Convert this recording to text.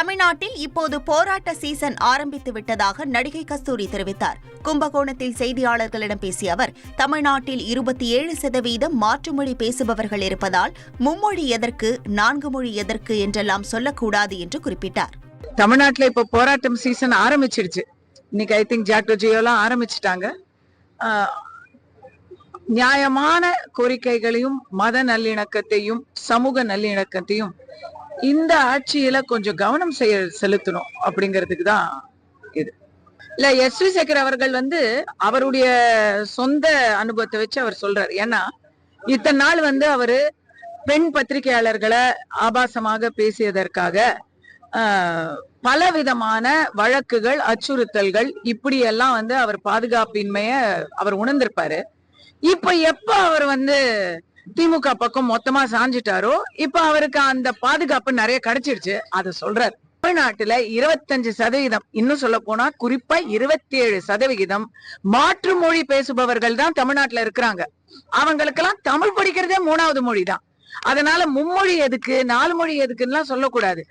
தமிழ்நாட்டில் இப்போது போராட்ட சீசன் ஆரம்பித்து விட்டதாக நடிகை கஸ்தூரி தெரிவித்தார். கும்பகோணத்தில் செய்தியாளர்களிடம் பேசிய அவர், தமிழ்நாட்டில் 27% மாற்றுமொழி பேசுபவர்கள் இருப்பதால் மும்மொழி எதற்கு, 4 மொழி எதற்கு என்றெல்லாம் சொல்லக்கூடாது என்று குறிப்பிட்டார். தமிழ்நாட்டில் இப்போ போராட்டம் சீசன் ஆரம்பிச்சிடுச்சு. இன்னைக்கு ஐ திங்க் ஜாக்டோ ஜியோலாம் ஆரம்பிச்சுட்டாங்க. நியாயமான கோரிக்கைகளையும் மத நல்லிணக்கத்தையும் சமூக நல்லிணக்கத்தையும் இந்த ஆட்சியில கொஞ்சம் கவனம் செலுத்தணும் அப்படிங்கிறதுக்கு தான் இது. இல்ல, எஸ்.வி. சேகர் அவர்கள் அவருடைய சொந்த அனுபவத்தை வச்சு அவர் சொல்றாரு. ஏன்னா இத்தனை நாள் அவரு பெண் பத்திரிகையாளர்களை ஆபாசமாக பேசியதற்காக பலவிதமான வழக்குகள், அச்சுறுத்தல்கள், இப்படி எல்லாம் அவர் பாதுகாப்பின்மைய அவர் உணர்ந்திருப்பாரு. இப்ப எப்ப அவர் திமுக பக்கம் மொத்தமா சாஞ்சிட்டாரோ, இப்ப அவருக்கு அந்த பாதுகாப்பு நிறைய கிடைச்சிருச்சு. அதை சொல்றாரு. தமிழ்நாட்டுல 25%, இன்னும் சொல்ல போனா குறிப்பா 27% மாற்று மொழி பேசுபவர்கள் தான் தமிழ்நாட்டுல இருக்கிறாங்க. அவங்களுக்கெல்லாம் தமிழ் படிக்கிறதே 3வது மொழி தான். அதனால மும்மொழி எதுக்கு, 4 மொழி எதுக்குன்னு சொல்லக்கூடாது.